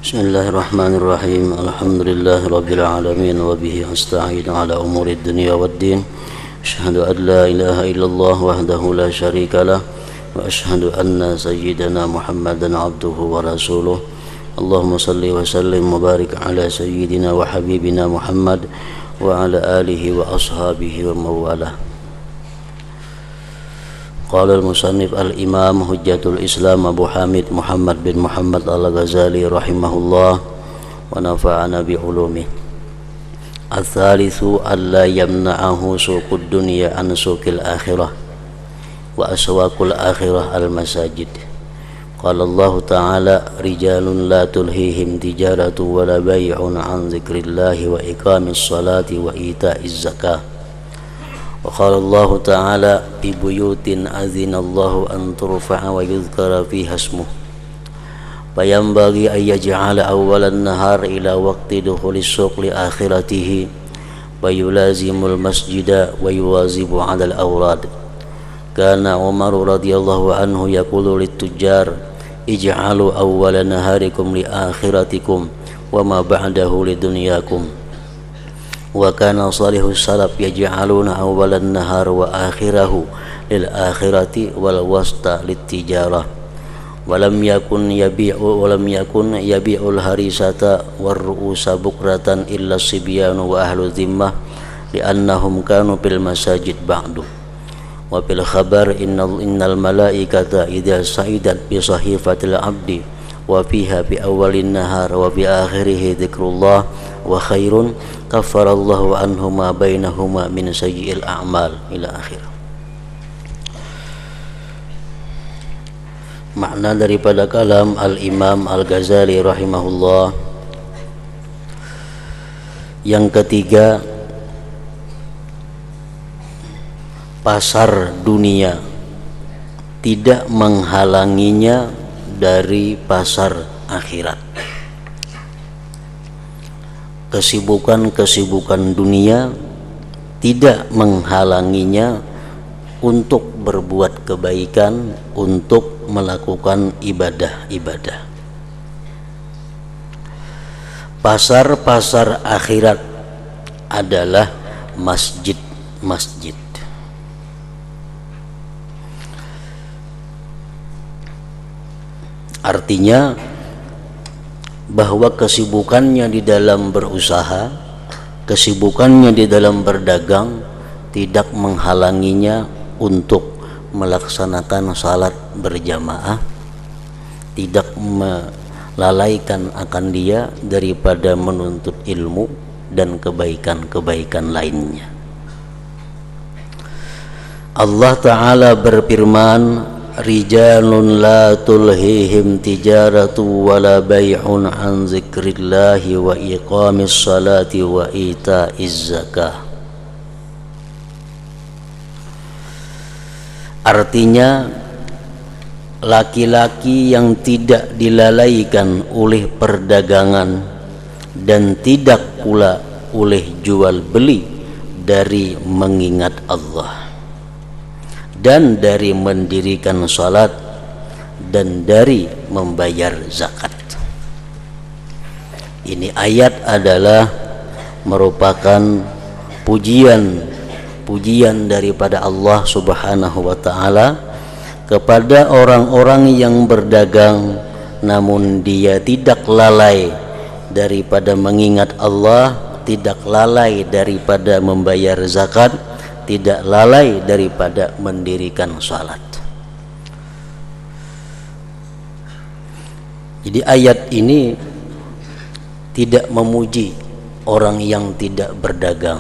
Bismillahirrahmanirrahim. Alhamdulillahirabbil alamin wa bihi asta'in ala umurid dunya waddin. Asyhadu an la ilaha illallah wahdahu la syarikalah wa asyhadu anna sayyidana Muhammadan abduhu wa rasuluh. Allahumma salli wa sallim wa barik ala sayyidina wa habibina Muhammad wa ala alihi wa ashabihi wa mawalah. Qala al-musannif al-imam hujjatul islam Abu Hamid Muhammad bin Muhammad al-Ghazali rahimahullah wa nafa'ana bi ulumih. Al-thalithu alla yamna'ahu suqud dunya an suqil akhirah wa aswaqul akhirah al-masajid. Qala Allah ta'ala rijalun la tulhihim tijaratu wa la bay'un an dzikrillahi wa iqamis salati wa ita'iz zakah. Wa qala Allah ta'ala fi buyutin azinallahu an turfa'a wa yuzkara fiha ismuh fayambaghi an yaj'ala awwalan nahar ila waqti dukhulis suq li akhiratihi wa yulazimul masjida wa yuwazibu 'ala al-awrad. Kana Umar radhiyallahu anhu yaqulu lit-tujjar ij'alu awwala naharikum li akhiratikum wa ma ba'dahu li dunyakum. Wa kana salihus salaf yaj'aluna awwalan nahar wa akhirahu lil akhirati wal wasta lit tijarah wa lam yakun yabi'ul harisata war ru'usa bukratan illa sibyanu wa ahlu dhimmah li'annahum kanu fil masajid ba'du. Wa fil khabar innal malaikata idza sa'idat bi sahifatil abdi wa fiha bi awwalin nahar wa bi akhirih dzikrullah wa khairun kafarallahu anhuma bainahuma min sayyi'il a'mal ila akhir. Makna daripada kalam al-Imam Al-Ghazali rahimahullah yang ketiga, pasar dunia tidak menghalanginya dari pasar akhirat. Kesibukan-kesibukan dunia tidak menghalanginya untuk berbuat kebaikan, untuk melakukan ibadah-ibadah. Pasar-pasar akhirat adalah masjid-masjid. Artinya bahwa kesibukannya di dalam berusaha, kesibukannya di dalam berdagang tidak menghalanginya untuk melaksanakan salat berjamaah, tidak melalaikan akan dia daripada menuntut ilmu dan kebaikan-kebaikan lainnya. Allah Ta'ala berfirman, rijalun la tulhihim tijaratu wala bay'un an zikrillahi wa iqamis salati wa ita'iz zakah. Artinya laki-laki yang tidak dilalaikan oleh perdagangan dan tidak pula oleh jual beli dari mengingat Allah dan dari mendirikan salat dan dari membayar zakat. Ini ayat adalah merupakan pujian daripada Allah Subhanahu wa ta'ala kepada orang-orang yang berdagang namun dia tidak lalai daripada mengingat Allah, tidak lalai daripada membayar zakat, tidak lalai daripada mendirikan salat. Jadi ayat ini tidak memuji orang yang tidak berdagang.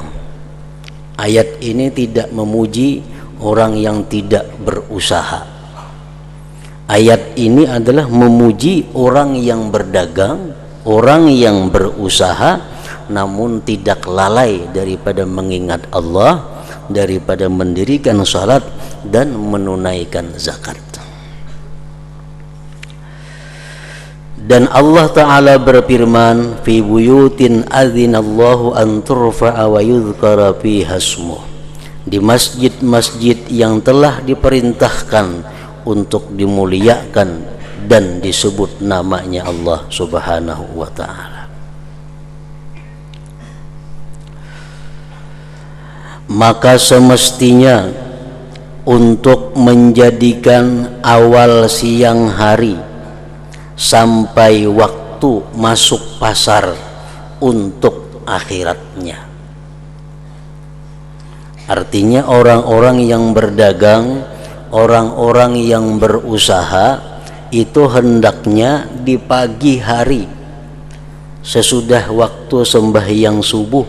Ayat ini tidak memuji orang yang tidak berusaha. Ayat ini adalah memuji orang yang berdagang, orang yang berusaha namun tidak lalai daripada mengingat Allah, daripada mendirikan salat dan menunaikan zakat. Dan Allah Ta'ala berfirman, fi buyutin adzinallahu an turfa'a wa yuzkara fiha ismuh, di masjid-masjid yang telah diperintahkan untuk dimuliakan dan disebut namanya Allah Subhanahu wa ta'ala. Maka semestinya untuk menjadikan awal siang hari sampai waktu masuk pasar untuk akhiratnya. Artinya orang-orang yang berdagang, orang-orang yang berusaha itu hendaknya di pagi hari sesudah waktu sembahyang subuh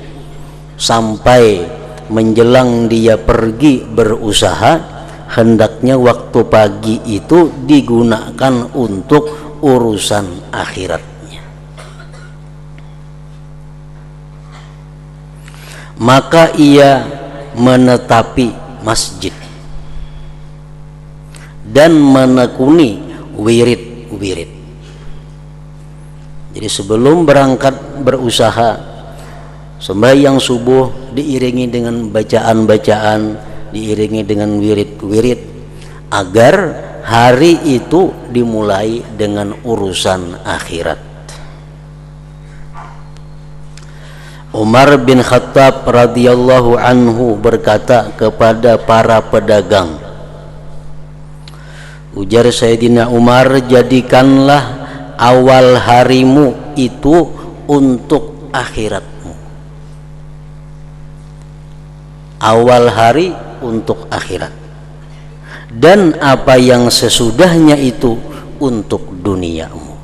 sampai menjelang dia pergi berusaha, hendaknya waktu pagi itu digunakan untuk urusan akhiratnya. Maka ia menetapi masjid dan menekuni wirid-wirid. Jadi sebelum berangkat berusaha, sembahyang subuh diiringi dengan bacaan-bacaan, diiringi dengan wirid-wirid, agar hari itu dimulai dengan urusan akhirat. Umar bin Khattab radhiyallahu anhu berkata kepada para pedagang, ujar Sayyidina Umar, jadikanlah awal harimu itu untuk akhiratmu. Awal hari untuk akhirat, dan apa yang sesudahnya itu untuk duniamu.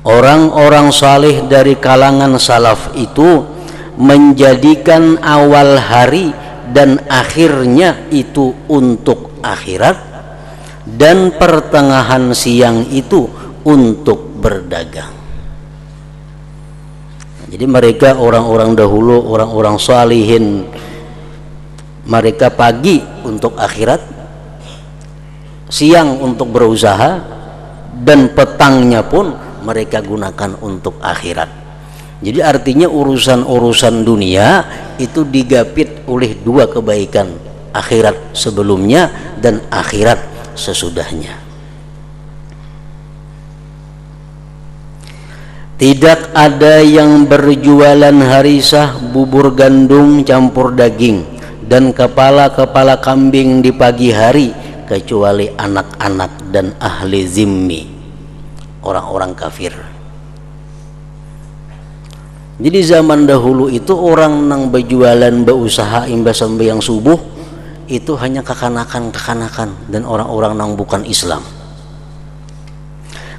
Orang-orang saleh dari kalangan salaf itu menjadikan awal hari dan akhirnya itu untuk akhirat, dan pertengahan siang itu untuk berdagang. Jadi mereka orang-orang dahulu, orang-orang salihin, mereka pagi untuk akhirat, siang untuk berusaha, dan petangnya pun mereka gunakan untuk akhirat. Jadi artinya urusan-urusan dunia itu digapit oleh dua kebaikan, akhirat sebelumnya dan akhirat sesudahnya. Tidak ada yang berjualan harisah, bubur gandum campur daging, dan kepala-kepala kambing di pagi hari kecuali anak-anak dan ahli zimmi, orang-orang kafir. Jadi zaman dahulu itu orang nang berjualan, berusaha imbas sembahyang subuh itu hanya kekanakan-kekanakan dan orang-orang nang bukan Islam.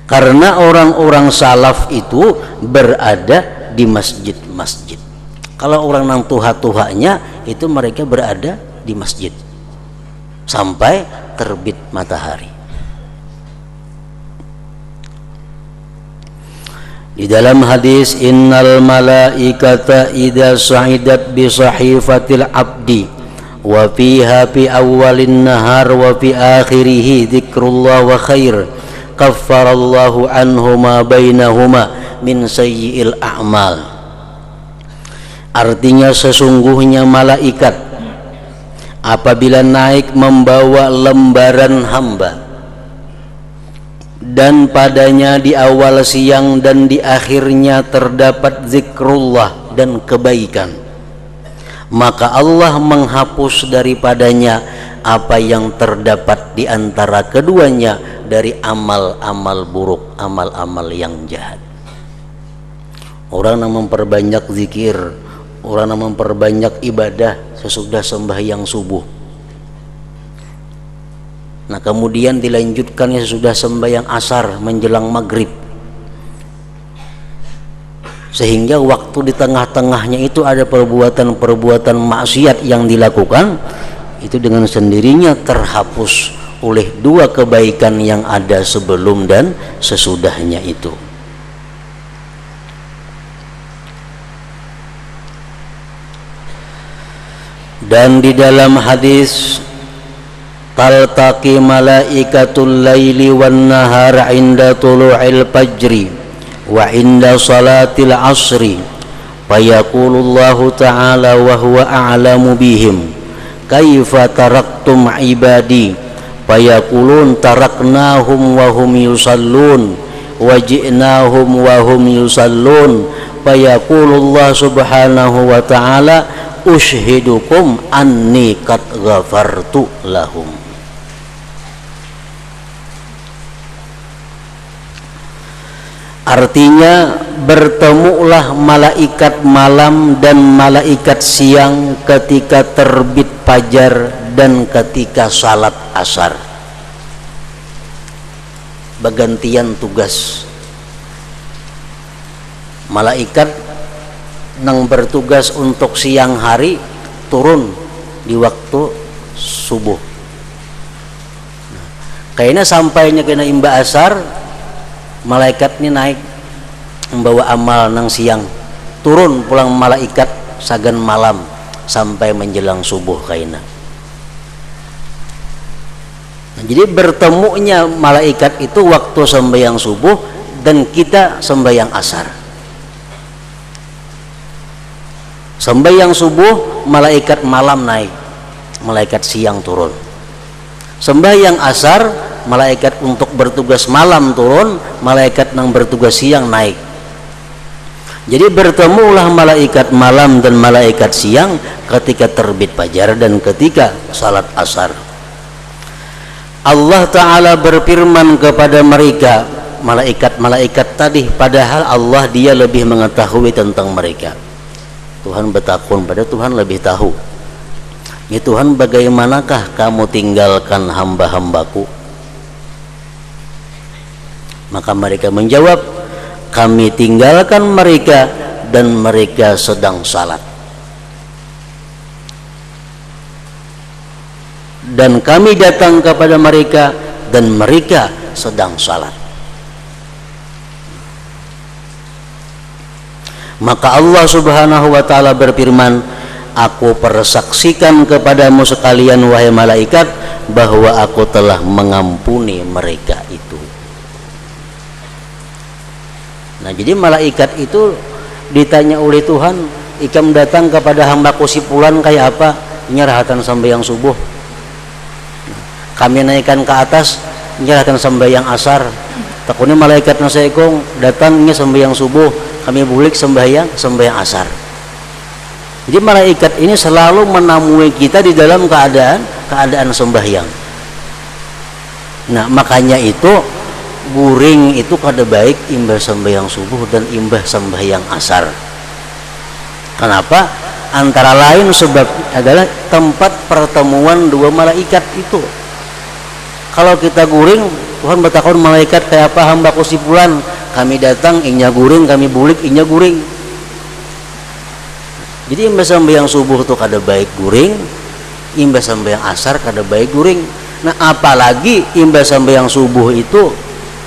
Karena orang-orang salaf itu berada di masjid-masjid. Kalau orang nang tuha-tuhanya itu mereka berada di masjid sampai terbit matahari. Di dalam hadis, innal malaikata idza sa'idat bi sahifatil abdi wa fiha fi awwalin nahar wa fi akhirih dzikrullah wa khair kaffarallahu anhu ma bainahuma min sayyi'il a'mal. Artinya sesungguhnya malaikat apabila naik membawa lembaran hamba, dan padanya di awal siang dan di akhirnya terdapat zikrullah dan kebaikan, maka Allah menghapus daripadanya apa yang terdapat di antara keduanya dari amal-amal buruk, amal-amal yang jahat. Orang yang memperbanyak zikir, orang yang memperbanyak ibadah sesudah sembahyang subuh, nah kemudian dilanjutkannya sesudah sembahyang asar menjelang maghrib, sehingga waktu di tengah-tengahnya itu ada perbuatan-perbuatan maksiat yang dilakukan, itu dengan sendirinya terhapus oleh dua kebaikan yang ada sebelum dan sesudahnya itu. Dan di dalam hadis, taltaqi malaikatul laili wan nahar inda tulu'il fajri wa inda salatil asri fayaqulullahu ta'ala wa huwa a'lamu bihim kaifa taraktum ibadi fayaqulun taraknahum wa hum yusallun waji'nahum wa hum yusallun fayaqulullah subhanahu wa ta'ala ushidukum anni qad ghafartu lahum. Artinya bertemulah malaikat malam dan malaikat siang ketika terbit fajar dan ketika salat asar. Bergantian tugas. Malaikat yang bertugas untuk siang hari turun di waktu subuh. Kayaknya sampainya kena imba asar, malaikat ini naik membawa amal nang siang, turun pulang malaikat sagan malam sampai menjelang subuh kaina. Nah, jadi bertemunya malaikat itu waktu sembahyang subuh dan kita sembahyang asar. Sembahyang subuh malaikat malam naik, malaikat siang turun. Sembahyang asar malaikat untuk bertugas malam turun, malaikat yang bertugas siang naik. Jadi bertemulah malaikat malam dan malaikat siang ketika terbit fajar dan ketika salat asar. Allah Ta'ala berfirman kepada mereka, malaikat-malaikat tadi, padahal Allah dia lebih mengetahui tentang mereka. Tuhan bertakun pada Tuhan lebih tahu. Ya Tuhan, bagaimanakah kamu tinggalkan hamba-hambaku? Maka mereka menjawab, kami tinggalkan mereka dan mereka sedang salat. Dan kami datang kepada mereka dan mereka sedang salat. Maka Allah Subhanahu wa ta'ala berfirman, aku persaksikan kepadamu sekalian wahai malaikat bahwa aku telah mengampuni mereka itu. Nah, jadi malaikat itu ditanya oleh Tuhan, ikam datang kepada hambaku si fulan kayak apa? Nyerahatan sambayang subuh. Kami naikkan ke atas, nyerahatan sambayang asar. Takutnya malaikat nasaikong datangnya sambayang subuh, kami bulik sembahyang asar. Jadi malaikat ini selalu menemui kita di dalam keadaan sembahyang. Nah, makanya itu guring itu kada baik imbah sembahyang subuh dan imbah sembahyang asar. Kenapa? Antara lain sebab adalah tempat pertemuan dua malaikat itu. Kalau kita guring, Tuhan bertakun malaikat kayak apa hambaku si fulan, kami datang inya guring, kami bulik inya guring. Jadi imbah sembahyang subuh itu kada baik guring, imbah sembahyang asar kada baik guring. Nah, apalagi imbah sembahyang subuh itu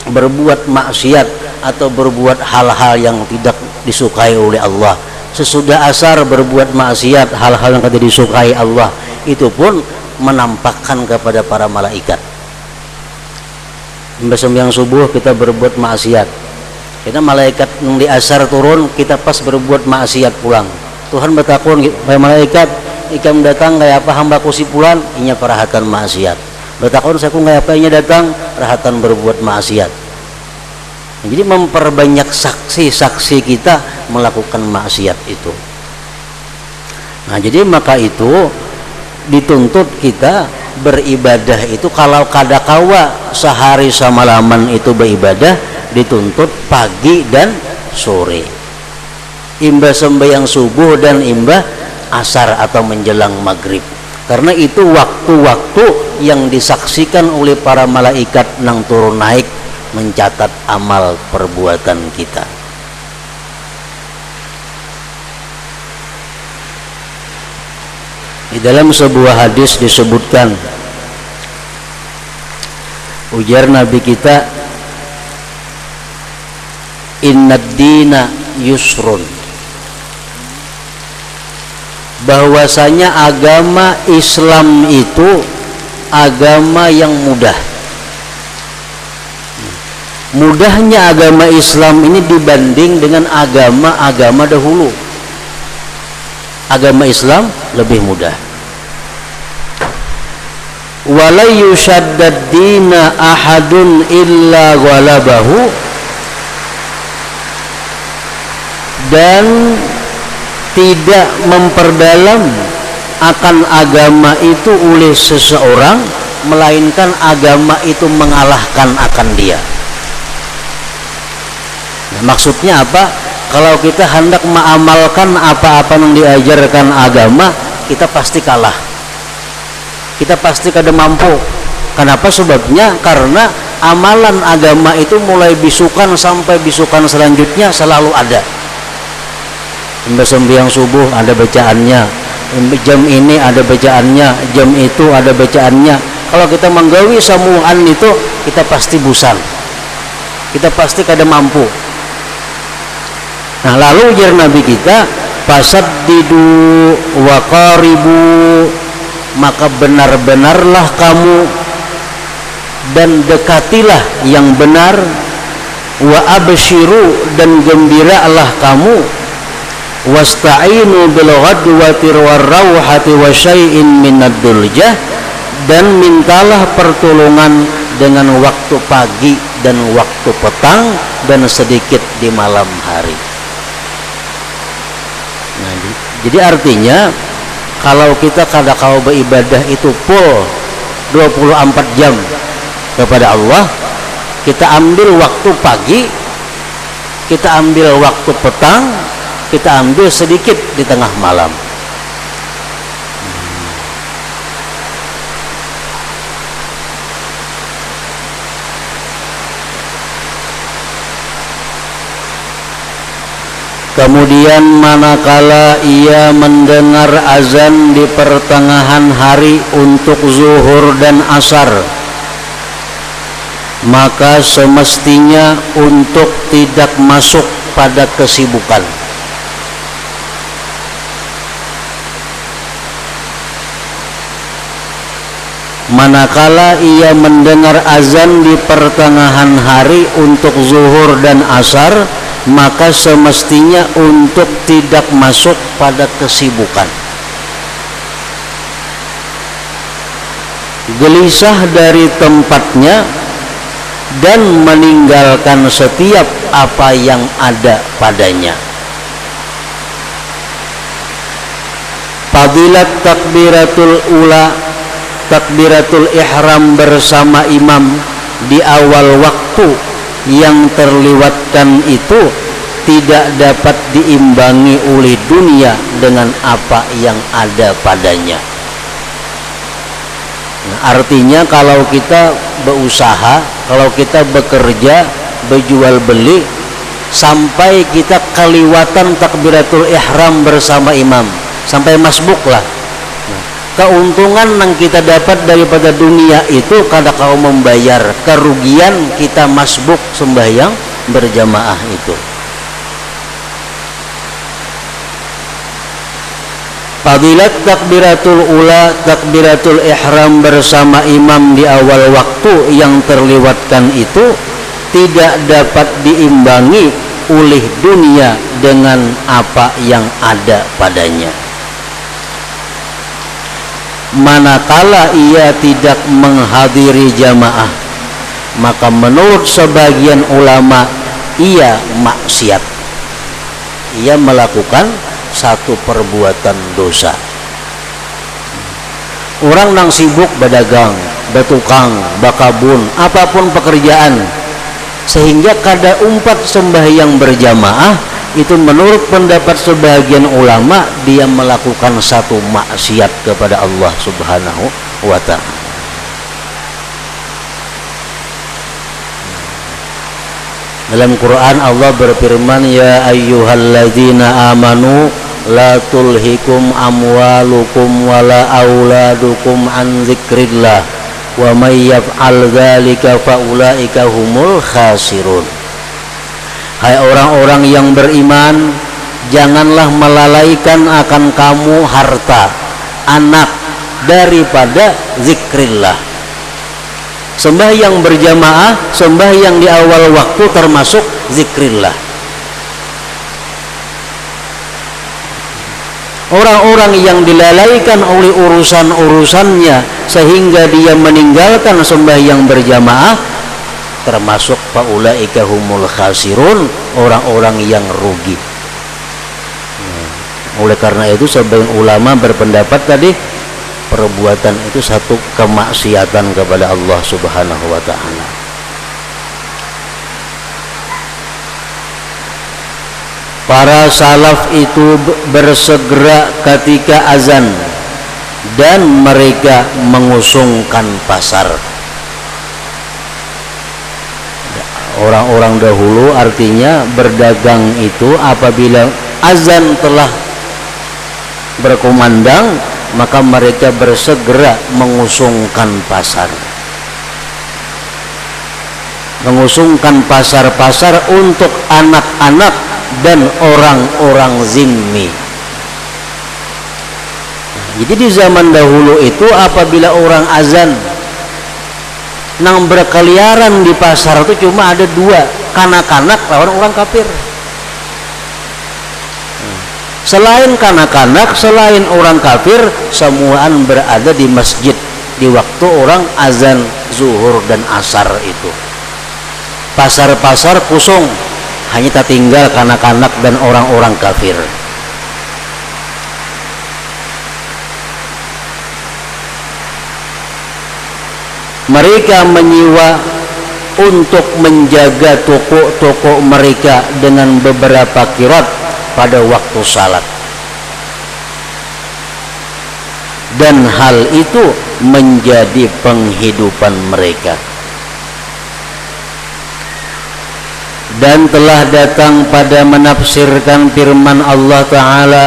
berbuat maksiat atau berbuat hal-hal yang tidak disukai oleh Allah. Sesudah asar berbuat maksiat, hal-hal yang tidak disukai Allah, itu pun menampakkan kepada para malaikat. Imbah sembahyang subuh kita berbuat maksiat, kita malaikat yang di asar turun, kita pas berbuat maksiat pulang. Tuhan bertakun, wahai malaikat, ikam datang kayak apa hambaku si fulan, inya perahatan maksiat. Bertakun saya ku kayak apa inya datang, perahatan berbuat maksiat. Jadi memperbanyak saksi-saksi kita melakukan maksiat itu. Nah, jadi maka itu dituntut kita beribadah itu kalau kadakawa sehari samalaman itu beribadah dituntut pagi dan sore, imbah sembahyang subuh dan imbah asar atau menjelang maghrib, karena itu waktu-waktu yang disaksikan oleh para malaikat nang turun naik mencatat amal perbuatan kita. Di dalam sebuah hadis disebutkan, ujar Nabi kita, innad dina yusrun, bahwasanya agama Islam itu agama yang mudah. Mudahnya agama Islam ini dibanding dengan agama-agama dahulu. Agama Islam lebih mudah. wala yushaddad dina ahadun illa ghalabahu, dan tidak memperdalam akan agama itu oleh seseorang melainkan agama itu mengalahkan akan dia. Nah, maksudnya apa? Kalau kita hendak mengamalkan apa-apa yang diajarkan agama, kita pasti kalah, kita pasti kada mampu. Kenapa? Sebabnya karena amalan agama itu mulai bisukan sampai bisukan selanjutnya selalu ada. Sembahyang subuh ada bacaannya, jam ini ada bacaannya, jam itu ada bacaannya. Kalau kita menggawi samuan itu, kita pasti busan, kita pasti kada mampu. Nah, lalu ujar Nabi kita, fasaddidu wa qaribu, maka benar-benarlah kamu dan dekatilah yang benar, wa abshiru, dan gembiralah kamu, wasta'inu bil ghadwati war rawhati wa syai'in minad duljah, dan mintalah pertolongan dengan waktu pagi dan waktu petang dan sedikit di malam hari. Nah, jadi artinya kalau kita kada kau beribadah itu full 24 jam kepada Allah, kita ambil waktu pagi, kita ambil waktu petang, kita ambil sedikit di tengah malam. Kemudian manakala ia mendengar azan di pertengahan hari untuk zuhur dan asar, maka semestinya untuk tidak masuk pada kesibukan. Manakala ia mendengar azan di pertengahan hari untuk zuhur dan asar, maka semestinya untuk tidak masuk pada kesibukan. Gelisah dari tempatnya dan meninggalkan setiap apa yang ada padanya. Fadilat takbiratul ula, takbiratul ihram bersama imam di awal waktu yang terlewatkan itu tidak dapat diimbangi oleh dunia dengan apa yang ada padanya. Nah, artinya kalau kita berusaha, kalau kita bekerja, berjual beli, sampai kita kelewatan takbiratul ihram bersama imam, sampai masbuk lah. Keuntungan yang kita dapat daripada dunia itu kada kau membayar kerugian kita masbuk sembahyang berjamaah itu. Fadilat takbiratul ula, takbiratul ihram bersama imam di awal waktu yang terlewatkan itu tidak dapat diimbangi oleh dunia dengan apa yang ada padanya. Manakala ia tidak menghadiri jamaah, maka menurut sebagian ulama ia maksiat, ia melakukan satu perbuatan dosa. Orang nang sibuk berdagang, bertukang, bakabun, apapun pekerjaan, sehingga kada umpat sembahyang berjamaah, itu menurut pendapat sebagian ulama dia melakukan satu maksiat kepada Allah Subhanahu wa ta'ala. Dalam Quran Allah berfirman, ya ayyuhalladzina amanu la tulhikum amwalukum wala auladukum an dzikrillah wa may yaf'al dzalika faulaika humul khasirun. Hai orang-orang yang beriman, janganlah melalaikan akan kamu harta, anak daripada zikrillah. Sembahyang berjamaah, sembahyang di awal waktu termasuk zikrillah. Orang-orang yang dilalaikan oleh urusan-urusannya sehingga dia meninggalkan sembahyang berjamaah, termasuk faulaika humul khasirun, orang-orang yang rugi. Oleh karena itu sebagian ulama berpendapat tadi perbuatan itu satu kemaksiatan kepada Allah Subhanahu wa taala. Para salaf itu bersegera ketika azan dan mereka mengusungkan pasar. Orang-orang dahulu artinya berdagang itu apabila azan telah berkumandang, maka mereka bersegera mengusungkan pasar. Mengusungkan pasar-pasar untuk anak-anak dan orang-orang zimmi. Jadi di zaman dahulu itu apabila orang azan nang berkeliaran di pasar itu cuma ada dua, kanak-kanak lawan orang kafir. Selain kanak-kanak, selain orang kafir, semuaan berada di masjid di waktu orang azan zuhur dan asar itu. Pasar-pasar kosong, hanya tertinggal kanak-kanak dan orang-orang kafir. Mereka menyewa untuk menjaga toko-toko mereka dengan beberapa qirat pada waktu salat, dan hal itu menjadi penghidupan mereka. Dan telah datang pada menafsirkan firman Allah Ta'ala,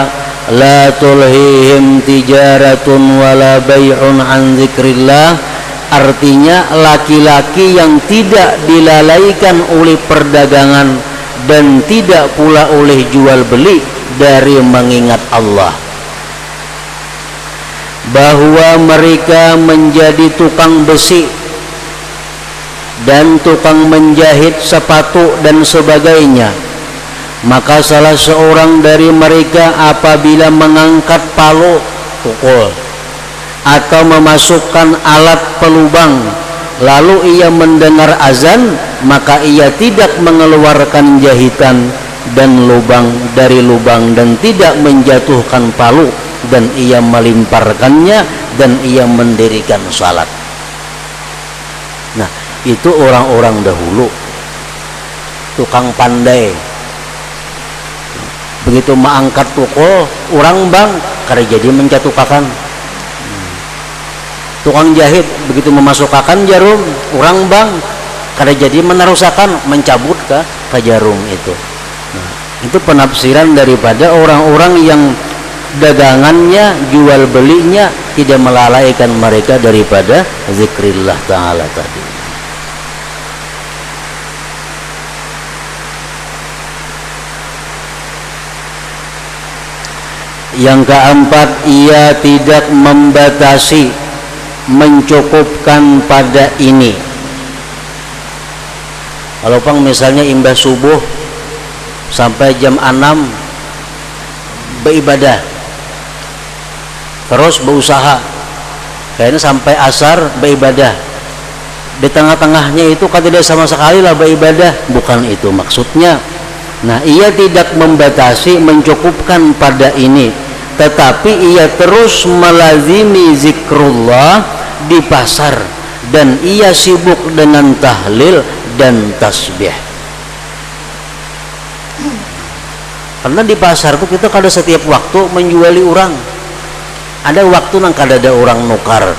la tulhihim tijaratun wala bay'un an dzikrillah, artinya laki-laki yang tidak dilalaikan oleh perdagangan dan tidak pula oleh jual beli dari mengingat Allah, bahwa mereka menjadi tukang besi dan tukang menjahit sepatu dan sebagainya. Maka salah seorang dari mereka apabila mengangkat palu tukul atau memasukkan alat pelubang, lalu ia mendengar azan, maka ia tidak mengeluarkan jahitan dan lubang dari lubang dan tidak menjatuhkan palu, dan ia melimparkannya dan ia mendirikan salat. Nah, itu orang-orang dahulu, tukang pandai. Begitu mengangkat tukul, orang bang kada jadi mencatukakan. Tukang jahit begitu memasukkan jarum, orang bang kada jadi menerusakan, mencabut ke jarum itu. Nah, itu penafsiran daripada orang-orang yang dagangannya, jual belinya tidak melalaikan mereka daripada zikrillah ta'ala tadi. Yang keempat, ia tidak membatasi, mencukupkan pada ini. Kalau pang misalnya imbas subuh sampai jam 6 beribadah, terus berusaha kayaknya sampai asar beribadah, di tengah-tengahnya itu kan tidak sama sekali lah beribadah, bukan itu maksudnya. Nah, ia tidak membatasi, mencukupkan pada ini, tetapi ia terus melazimi zikrullah di pasar dan ia sibuk dengan tahlil dan tasbih. Karena di pasar tuh kita kada setiap waktu menjuali orang. Ada waktu nang kada ada orang nukar.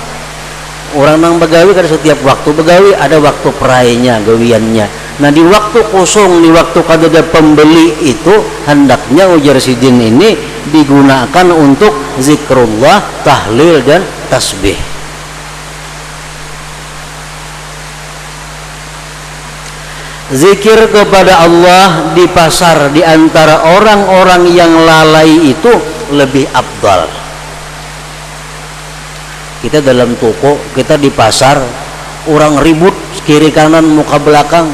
Orang nang begawi kada setiap waktu begawi, ada waktu perayanya, gawiannya. Nah, di waktu kosong, di waktu kada ada pembeli itu hendaknya ujar sidin ini digunakan untuk zikrullah, tahlil dan tasbih. Zikir kepada Allah di pasar di antara orang-orang yang lalai itu lebih afdal. Kita dalam toko, kita di pasar, orang ribut kiri kanan muka belakang,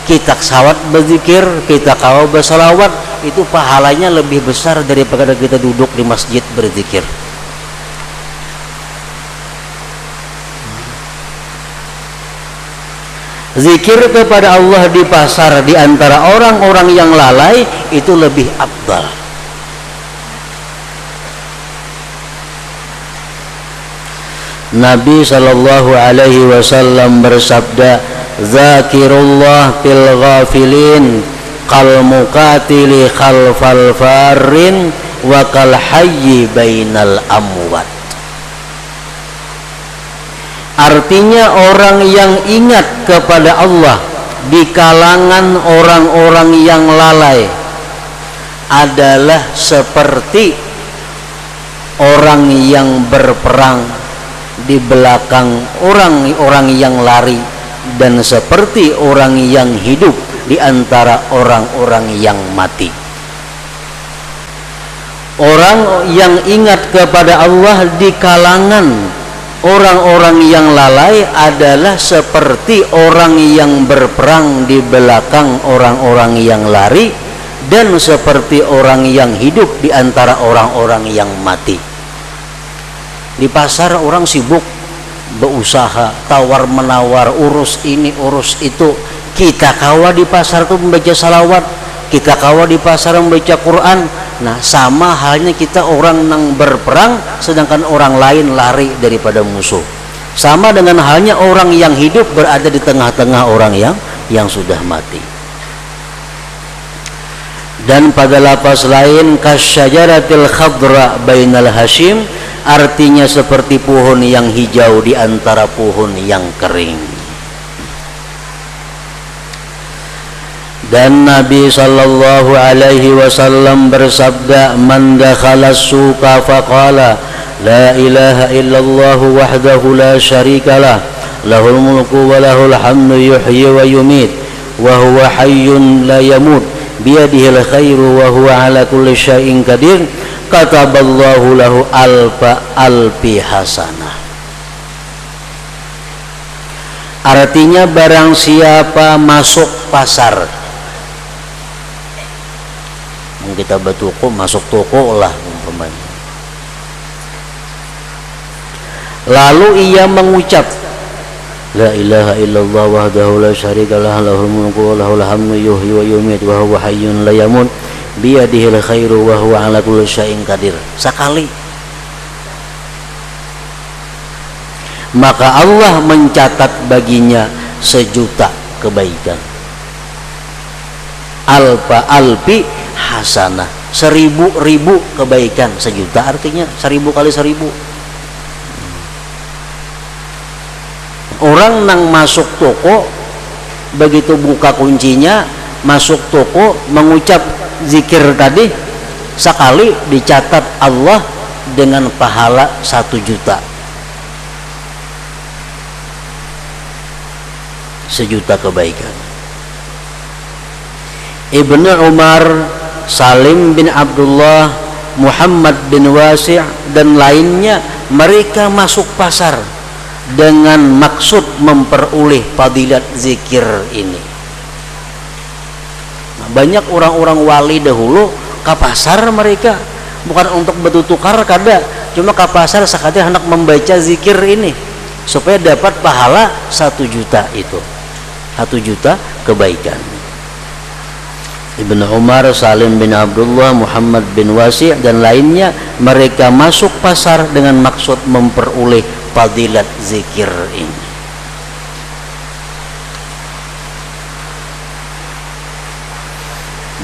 kita sawat berzikir, kita kawa bersalawat, itu pahalanya lebih besar daripada kita duduk di masjid berzikir. Zikir kepada Allah di pasar di antara orang-orang yang lalai itu lebih afdal. Nabi sallallahu alaihi wasallam bersabda, "Zakirullah fil ghafilin kal muqatili khalfal farin wa kal hayyi bainal amwat." Artinya orang yang ingat kepada Allah di kalangan orang-orang yang lalai adalah seperti orang yang berperang di belakang orang-orang yang lari, dan seperti orang yang hidup di antara orang-orang yang mati. Orang yang ingat kepada Allah di kalangan orang-orang yang lalai adalah seperti orang yang berperang di belakang orang-orang yang lari, dan seperti orang yang hidup di antara orang-orang yang mati. Di pasar orang sibuk berusaha, tawar menawar, urus ini urus itu. Kita kawa di pasar tuh membaca salawat, kita kawa di pasar membaca Quran. Nah, sama halnya kita orang yang berperang sedangkan orang lain lari daripada musuh. Sama dengan halnya orang yang hidup berada di tengah-tengah orang yang sudah mati. Dan pada lafaz lain, kasyajaratil khadra bainal hashim, artinya seperti pohon yang hijau di antara pohon yang kering. Dan Nabi sallallahu alaihi wasallam bersabda, "Man dakhala suqa faqala la ilaha illallah wahdahu la syarikalah, lahul mulku wa lahul hamdu yuhyi wa yumit wa huwa hayyun la yamut biyadihil khairu wa huwa ala kulli syai'in qadir, kataballahu lahu alfi hasanah." Artinya barang siapa masuk pasar, kita bertoko, masuk toko lah umpamanya, lalu ia mengucap la ilaha illallah wahdahu la syarikalah, lahul mulku wa lahul hamdu yuhyi wa yumit wa huwa hayyun la yamut biyadihil khairu wa huwa ala kulli syai'in qadir, sekali, maka Allah mencatat baginya 1.000.000 kebaikan. Alfi hasanah, 1.000 kebaikan. 1.000.000 artinya 1.000 kali 1.000. Orang nang masuk toko, begitu buka kuncinya, masuk toko, mengucap zikir tadi, sekali dicatat Allah dengan pahala 1.000.000. 1.000.000 kebaikan. Ibnu Umar, Salim bin Abdullah, Muhammad bin Wasi' dan lainnya, mereka masuk pasar dengan maksud memperoleh fadilat zikir ini. Nah, banyak orang-orang wali dahulu ke pasar, mereka bukan untuk bertukar kada, cuma ke pasar sekali hendak membaca zikir ini supaya dapat pahala 1.000.000 itu, 1.000.000 kebaikan. Ibnu Umar, Salim bin Abdullah, Muhammad bin Wasi' dan lainnya, mereka masuk pasar dengan maksud memperoleh fadilat zikir ini.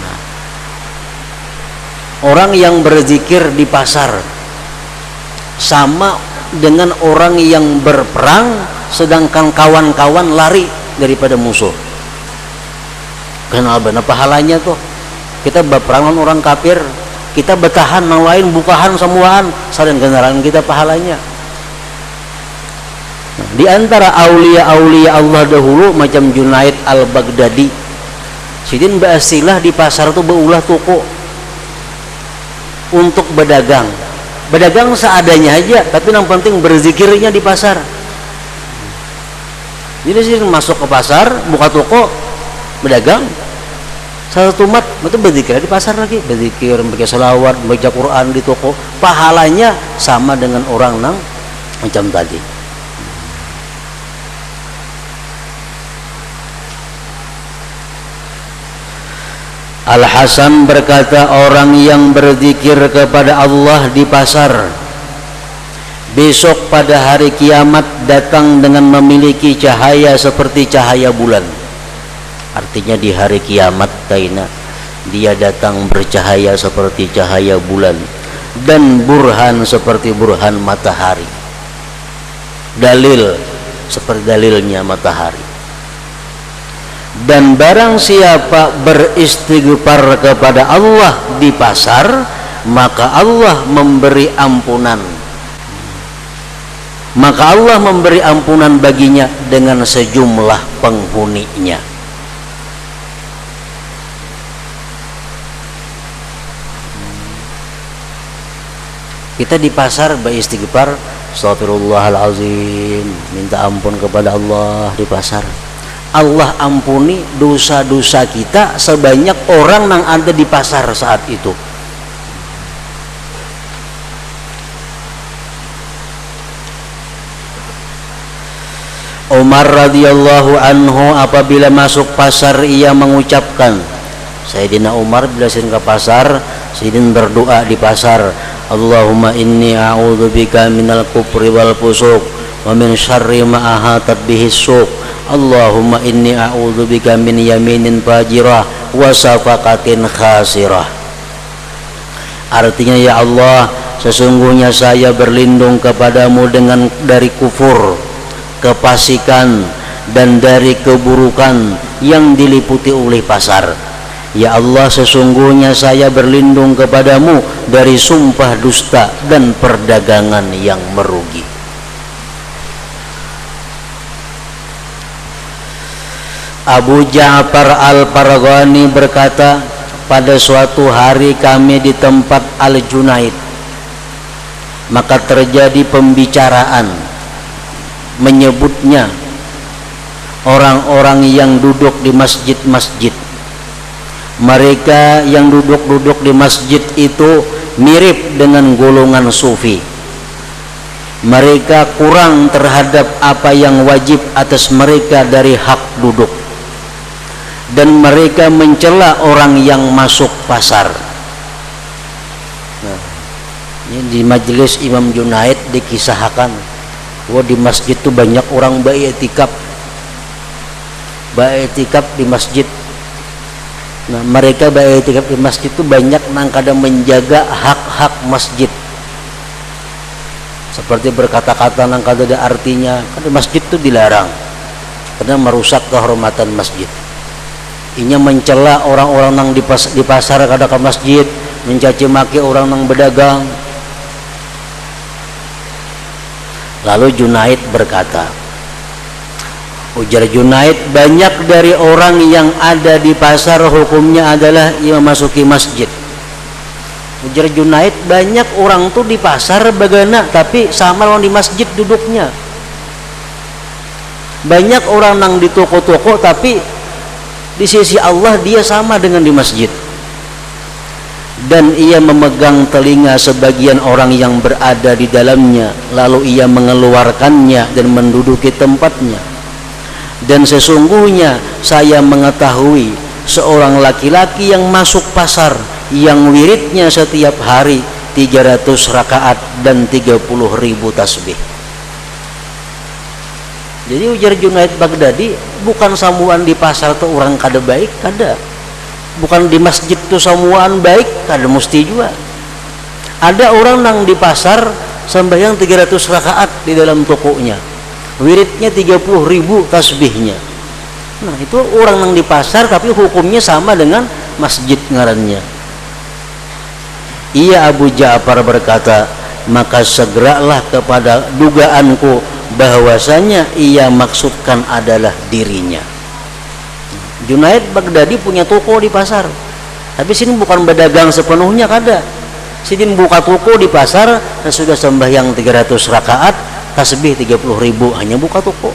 Nah, orang yang berzikir di pasar sama dengan orang yang berperang sedangkan kawan-kawan lari daripada musuh. Kenal benar pahalanya tuh. Kita berperang orang kafir, kita bertahan yang lain bukahan semuaan, saling kenalan kita pahalanya. Nah, di antara aulia-aulia Allah dahulu macam Junaid al-Baghdadi, sidin ba'asilah di pasar tuh beulah toko untuk berdagang. Berdagang seadanya aja, tapi yang penting berzikirnya di pasar. Jadi sih masuk ke pasar, buka toko, berdagang. Satu umat itu berzikir di pasar lagi, berzikir, baca salawat, baca Quran di toko, pahalanya sama dengan orang nang macam tadi. Al-Hasan berkata, orang yang berzikir kepada Allah di pasar besok pada hari kiamat datang dengan memiliki cahaya seperti cahaya bulan. Artinya di hari kiamat taina dia datang bercahaya seperti cahaya bulan dan burhan seperti burhan matahari. Dalil seperti dalilnya matahari. Dan barang siapa beristighfar kepada Allah di pasar, maka Allah memberi ampunan. Maka Allah memberi ampunan baginya dengan sejumlah penghuninya. Kita di pasar beristighfar, astagfirullahalazim, minta ampun kepada Allah di pasar. Allah ampuni dosa-dosa kita sebanyak orang yang ada di pasar saat itu. Umar radhiyallahu anhu apabila masuk pasar ia mengucapkan, Sayyidina Umar bila sering ke pasar, Sayyidina berdoa di pasar, Allahumma inni a'udzubika minal kufri wal fusuq wa min syarri ma ahatat bihi suq. Allahumma inni a'udzubika min yaminin fajirah wa safaqatin khasirah. Artinya, ya Allah, sesungguhnya saya berlindung kepadamu dari kufur, kefasikan, dan dari keburukan yang diliputi oleh pasar. Ya Allah, sesungguhnya saya berlindung kepadamu dari sumpah dusta dan perdagangan yang merugi. Abu Ja'far Al-Farghani berkata, pada suatu hari kami di tempat Al-Junaid, maka terjadi pembicaraan menyebutnya orang-orang yang duduk di masjid-masjid. Mereka yang duduk-duduk di masjid itu mirip dengan golongan sufi. Mereka kurang terhadap apa yang wajib atas mereka dari hak duduk, dan mereka mencela orang yang masuk pasar. Nah, ini di majelis Imam Junaid dikisahkan, wah di masjid itu banyak orang baitikaf di masjid. Nah, mereka baitikaf di masjid itu banyak nang kadang menjaga hak-hak masjid. Seperti berkata-kata nang kada ada artinya, karena masjid itu dilarang karena merusak kehormatan masjid. Inya mencela orang-orang nang di pasar kada ke masjid, mencaci maki orang nang berdagang. Lalu Junaid berkata, ujar Junaid, banyak dari orang yang ada di pasar hukumnya adalah ia memasuki masjid. Ujar Junaid, banyak orang tuh di pasar bagana tapi sama orang di masjid duduknya. Banyak orang nang di toko-toko tapi di sisi Allah dia sama dengan di masjid. Dan ia memegang telinga sebagian orang yang berada di dalamnya, lalu ia mengeluarkannya dan menduduki tempatnya. Dan sesungguhnya saya mengetahui seorang laki-laki yang masuk pasar, yang wiridnya setiap hari 300 rakaat dan 30.000 tasbih. Jadi ujar Junaid Baghdadi, bukan samuan di pasar tuh orang kada baik, kada. Bukan di masjid tuh samuan baik, kada mesti juga. Ada orang nang di pasar sembahyang 300 rakaat di dalam tokonya, wiridnya 30.000 tasbihnya. Nah, itu orang nang di pasar tapi hukumnya sama dengan masjid ngarannya. Ia Abu Ja'far berkata, maka segeralah kepada dugaanku bahwasanya ia maksudkan adalah dirinya. Junaid Baghdadi punya toko di pasar, tapi sini bukan berdagang sepenuhnya, kada. Sini buka toko di pasar dan sudah sembahyang 300 rakaat, tasbih 30.000, hanya buka toko.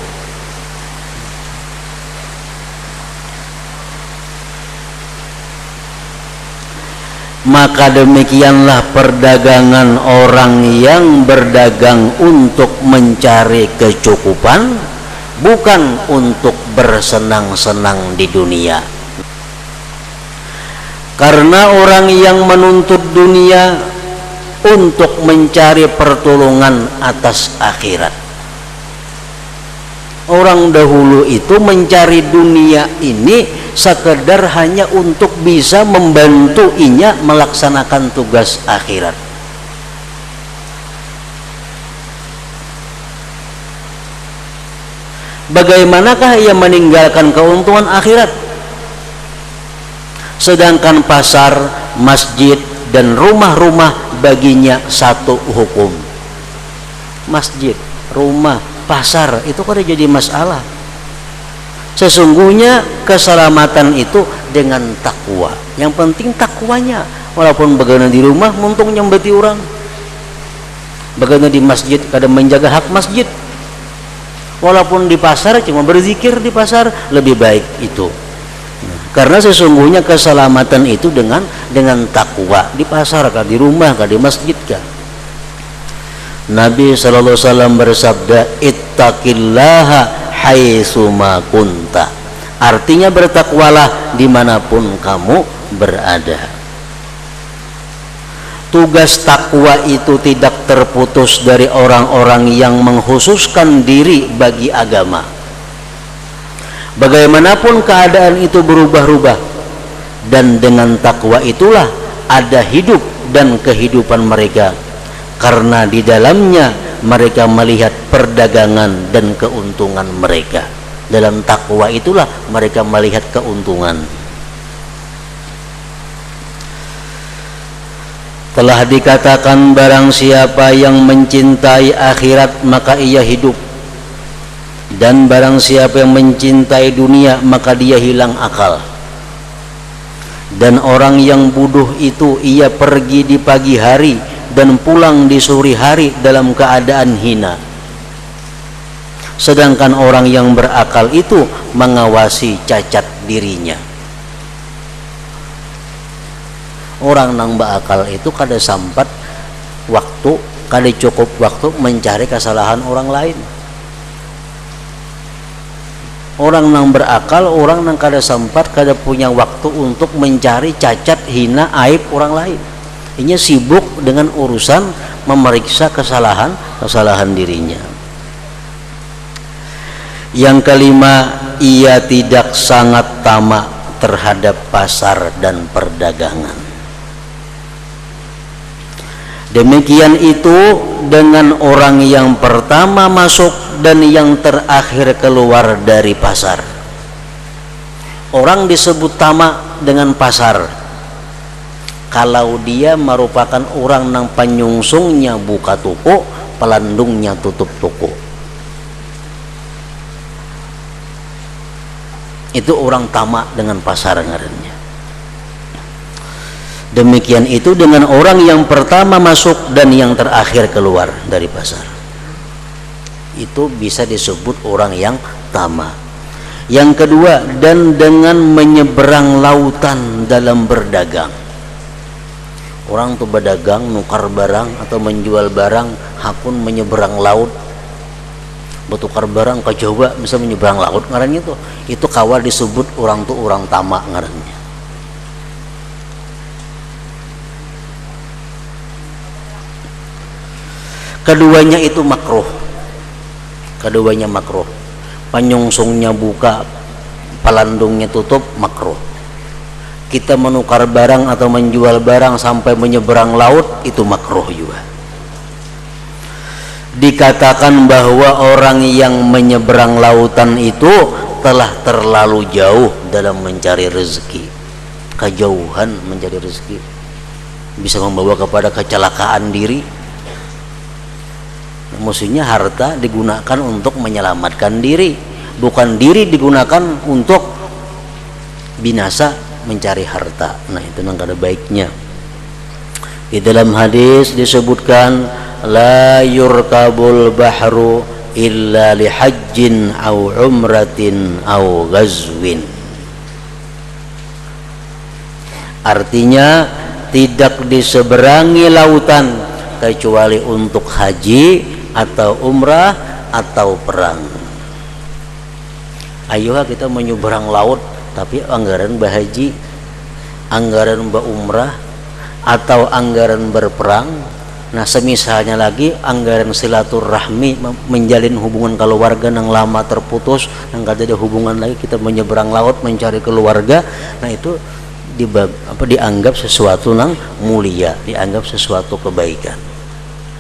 Maka demikianlah perdagangan orang yang berdagang untuk mencari kecukupan, bukan untuk bersenang-senang di dunia. Karena orang yang menuntut dunia untuk mencari pertolongan atas akhirat. Orang dahulu itu mencari dunia ini sekedar hanya untuk bisa membantu inya melaksanakan tugas akhirat. Bagaimanakah ia meninggalkan keuntungan akhirat? Sedangkan pasar, masjid, dan rumah-rumah baginya satu hukum. Masjid, rumah, pasar itu kan jadi masalah. Sesungguhnya keselamatan itu dengan takwa. Yang penting takwanya. Walaupun bagaimana di rumah muntung nyembeti orang, bagaimana di masjid kadang menjaga hak masjid, walaupun di pasar cuma berzikir di pasar, lebih baik itu. Karena sesungguhnya keselamatan itu dengan takwa. Di pasar kah, di rumah kah, di masjid kah. Nabi SAW bersabda, ittaqillaha haitsu ma kunta. Artinya bertakwalah dimanapun kamu berada. Tugas takwa itu tidak terputus dari orang-orang yang mengkhususkan diri bagi agama. Bagaimanapun keadaan itu berubah-ubah, dan dengan takwa itulah ada hidup dan kehidupan mereka. Karena di dalamnya mereka melihat perdagangan dan keuntungan mereka. Dalam takwa itulah mereka melihat keuntungan. Telah dikatakan barang siapa yang mencintai akhirat maka ia hidup, dan barang siapa yang mencintai dunia maka dia hilang akal. Dan orang yang bodoh itu ia pergi di pagi hari dan pulang di sore hari dalam keadaan hina. Sedangkan orang yang berakal itu mengawasi cacat dirinya. Orang nang berakal itu kada sampat waktu, kada cukup waktu mencari kesalahan orang lain. Orang nang berakal, orang nang kada sempat, kada punya waktu untuk mencari cacat, hina, aib orang lain. Ini sibuk dengan urusan memeriksa kesalahan dirinya. Yang kelima, ia tidak sangat tamak terhadap pasar dan perdagangan. Demikian itu dengan orang yang pertama masuk dan yang terakhir keluar dari pasar. Orang disebut tamak dengan pasar kalau dia merupakan orang nang panyungsungnya buka toko, pelandungnya tutup toko. Itu orang tamak dengan pasar ngarannya. Demikian itu dengan orang yang pertama masuk dan yang terakhir keluar dari pasar. Itu bisa disebut orang yang tamak. Yang kedua, dan dengan menyeberang lautan dalam berdagang. Orang tuh berdagang, nukar barang atau menjual barang, hakun menyeberang laut, bertukar barang ke Jawa, bisa menyeberang laut ngarannya tuh. Itu kawal disebut orang tuh orang tamak ngarannya. Keduanya itu makruh. Keduanya makruh. Panyungsungnya buka, pelandungnya tutup, makruh. Kita menukar barang atau menjual barang sampai menyeberang laut, itu makruh juga. Dikatakan bahwa orang yang menyeberang lautan itu telah terlalu jauh dalam mencari rezeki. Kejauhan mencari rezeki bisa membawa kepada kecelakaan diri. Maksudnya harta digunakan untuk menyelamatkan diri, bukan diri digunakan untuk binasa mencari harta. Nah, itu nang kada baiknya. Di dalam hadis disebutkan la yurkabul bahru illa lihajjin au umratin au ghazwin. Artinya tidak diseberangi lautan kecuali untuk haji atau umrah atau perang. Ayo kita menyeberang laut tapi anggaran bahaji, anggaran umrah atau anggaran berperang. Nah semisalnya lagi anggaran silaturahmi, menjalin hubungan keluarga yang lama terputus, yang kada ada hubungan lagi, kita menyeberang laut mencari keluarga. Nah itu dianggap sesuatu yang mulia, dianggap sesuatu kebaikan.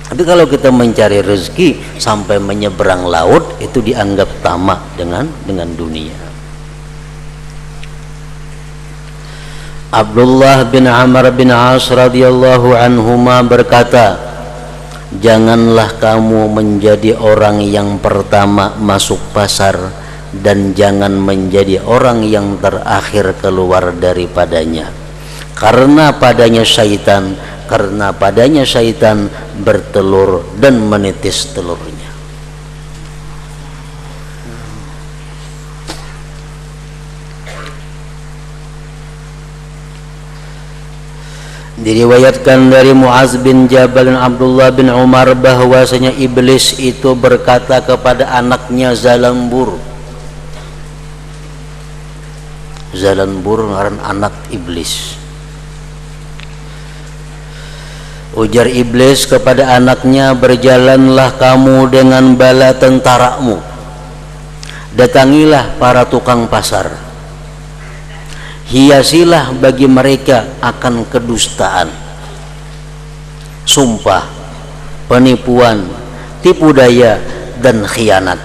Tapi kalau kita mencari rezeki sampai menyeberang laut, itu dianggap tamak dengan dunia. Abdullah bin Amr bin As radhiyallahu anhuma berkata, janganlah kamu menjadi orang yang pertama masuk pasar, dan jangan menjadi orang yang terakhir keluar daripadanya, karena padanya syaitan bertelur dan menitis telurnya. Diriwayatkan dari Muaz bin Jabal dan Abdullah bin Umar bahwasanya iblis itu berkata kepada anaknya Zalambur. Zalambur ngaran anak iblis. Ujar iblis kepada anaknya, berjalanlah kamu dengan bala tentaramu, datangilah para tukang pasar, hiasilah bagi mereka akan kedustaan, sumpah, penipuan, tipu daya, dan khianat.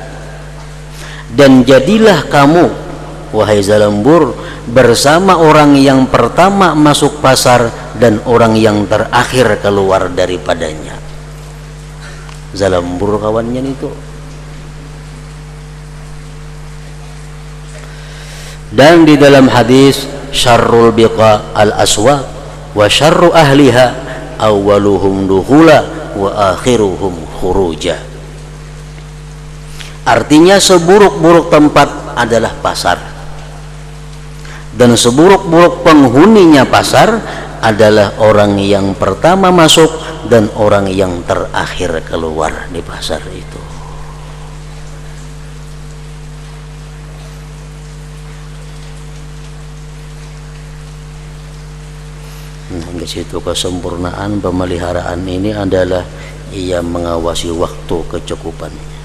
Dan jadilah kamu, wahai Zalambur, bersama orang yang pertama masuk pasar dan orang yang terakhir keluar daripadanya. Zalambur kawannya itu. Dan di dalam hadis, syarrul biqa al-aswaq wa syarru ahliha awwaluhum dukhula wa akhiruhum khuruja. Artinya seburuk-buruk tempat adalah pasar, dan seburuk-buruk penghuninya pasar adalah orang yang pertama masuk dan orang yang terakhir keluar di pasar itu. Nah, di situ kesempurnaan pemeliharaan ini adalah ia mengawasi waktu kecukupannya.